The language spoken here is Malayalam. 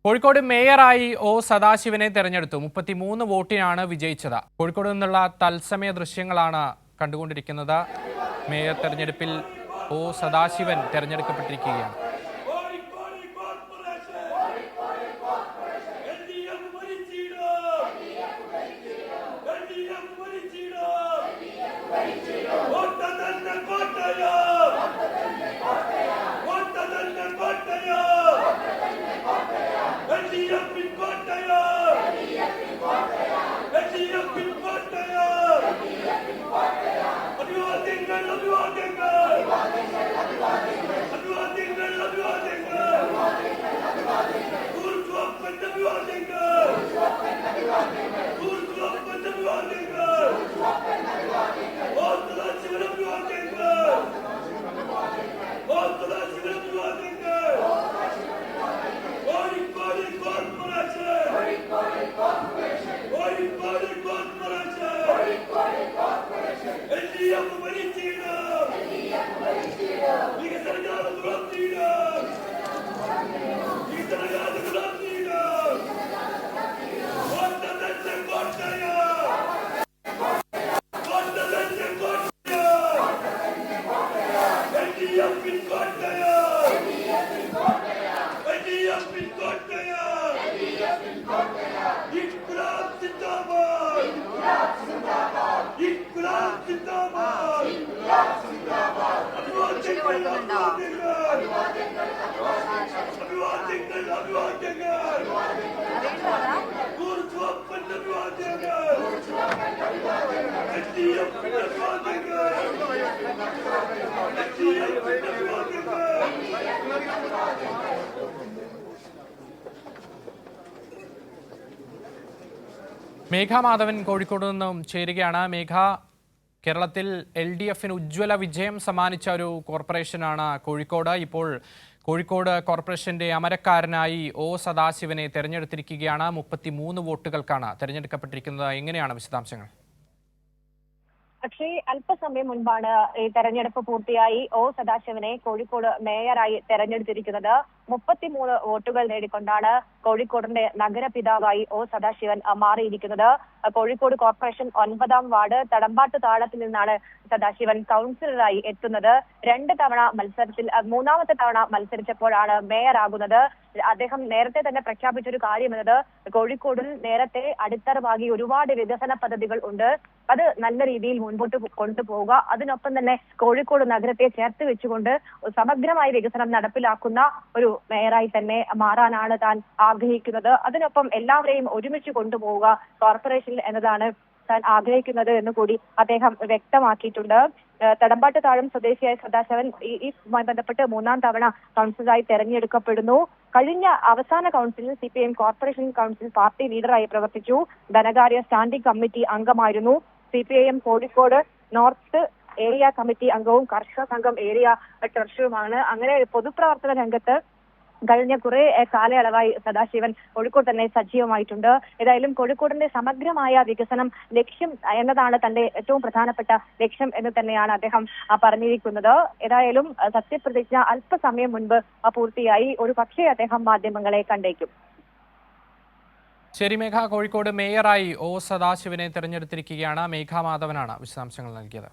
കോഴിക്കോട് മേയറായി ഒ സദാശിവനെ തെരഞ്ഞെടുത്തു. 33 വോട്ടിനാണ് വിജയിച്ചത്. കോഴിക്കോട് നിന്നുള്ള തത്സമയ ദൃശ്യങ്ങളാണ് കണ്ടുകൊണ്ടിരിക്കുന്നത്. മേയർ തെരഞ്ഞെടുപ്പിൽ ഒ സദാശിവൻ തെരഞ്ഞെടുക്കപ്പെട്ടിരിക്കുകയാണ്. മേഘ മാധവൻ കോഴിക്കോട് നിന്നും ചേരുകയാണ്. മേഘ, കേരളത്തിൽ LDFന് ഉജ്ജ്വല വിജയം സമ്മാനിച്ച ഒരു കോർപ്പറേഷനാണ് കോഴിക്കോട്. ഇപ്പോൾ കോഴിക്കോട് കോർപ്പറേഷന്റെ അമരക്കാരനായി ഒ സദാശിവനെ തെരഞ്ഞെടുത്തിരിക്കുകയാണ്. 33 വോട്ടുകൾക്കാണ് തെരഞ്ഞെടുക്കപ്പെട്ടിരിക്കുന്നത്. എങ്ങനെയാണ് വിശദാംശങ്ങൾ? അക്ഷയ്, അല്പസമയം മുൻപാണ് ഈ തെരഞ്ഞെടുപ്പ് പൂർത്തിയായി ഒ സദാശിവനെ കോഴിക്കോട് മേയറായി തെരഞ്ഞെടുത്തിരിക്കുന്നത്. 33 വോട്ടുകൾ നേടിക്കൊണ്ടാണ് കോഴിക്കോടിന്റെ നഗരപിതാവായി ഒ സദാശിവൻ മാറിയിരിക്കുന്നത്. കോഴിക്കോട് കോർപ്പറേഷൻ 9-ാം വാർഡ് തടമ്പാട്ട് താഴത്തിൽ നിന്നാണ് സദാശിവൻ കൗൺസിലറായി എത്തുന്നത്. 2 തവണ മത്സരത്തിൽ 3-ാമത്തെ തവണ മത്സരിച്ചപ്പോഴാണ് മേയറാകുന്നത്. അദ്ദേഹം നേരത്തെ തന്നെ പ്രഖ്യാപിച്ചൊരു കാര്യം എന്നത് കോഴിക്കോടിൽ നേരത്തെ അടിത്തറവാകി ഒരുപാട് വികസന പദ്ധതികൾ ഉണ്ട്, അത് നല്ല രീതിയിൽ മുൻപോട്ട് കൊണ്ടുപോവുക, അതിനൊപ്പം തന്നെ കോഴിക്കോട് നഗരത്തെ ചേർത്ത് വെച്ചുകൊണ്ട് സമഗ്രമായ വികസനം നടപ്പിലാക്കുന്ന ഒരു മേയറായി തന്നെ മാറാനാണ് താൻ ആഗ്രഹിക്കുന്നത്. അതിനൊപ്പം എല്ലാവരെയും ഒരുമിച്ച് കൊണ്ടുപോവുക കോർപ്പറേഷനിൽ എന്നതാണ് താൻ ആഗ്രഹിക്കുന്നത് എന്ന് കൂടി അദ്ദേഹം വ്യക്തമാക്കിയിട്ടുണ്ട്. തടമ്പാട്ട് താഴം സ്വദേശിയായ സദാശിവൻ ഇതുമായി ബന്ധപ്പെട്ട് 3-ാം തവണ കൗൺസിലറായി തെരഞ്ഞെടുക്കപ്പെടുന്നു. കഴിഞ്ഞ അവസാന കൗൺസിലിൽ CPIM കോർപ്പറേഷൻ കൗൺസിൽ പാർട്ടി ലീഡറായി പ്രവർത്തിച്ചു. ധനകാര്യ സ്റ്റാൻഡിംഗ് കമ്മിറ്റി അംഗമായിരുന്നു. CPIM Kozhikode north area committee അംഗവും കർഷക സംഘം ഏരിയ ട്രഷററുമാണ്. അങ്ങനെ പൊതുപ്രവർത്തന രംഗത്ത് കഴിഞ്ഞ കുറെ കാലയളവായി സദാശിവൻ കോഴിക്കോട് തന്നെ സജീവമായിട്ടുണ്ട്. ഏതായാലും കോഴിക്കോടിന്റെ സമഗ്രമായ വികസനം ലക്ഷ്യം എന്നതാണ് തന്റെ ഏറ്റവും പ്രധാനപ്പെട്ട ലക്ഷ്യം എന്ന് തന്നെയാണ് അദ്ദേഹം പറഞ്ഞിരിക്കുന്നത്. ഏതായാലും സത്യപ്രതിജ്ഞ അല്പസമയം മുൻപ് പൂർത്തിയായി. ഒരു പക്ഷേ അദ്ദേഹം മാധ്യമങ്ങളെ കണ്ടേക്കും. ശരി മേഘ, കോഴിക്കോട് മേയറായി ഒ സദാശിവനെ തെരഞ്ഞെടുത്തിരിക്കുകയാണ്. മേഘ മാധവനാണ് വിശദാംശങ്ങൾ നൽകിയത്.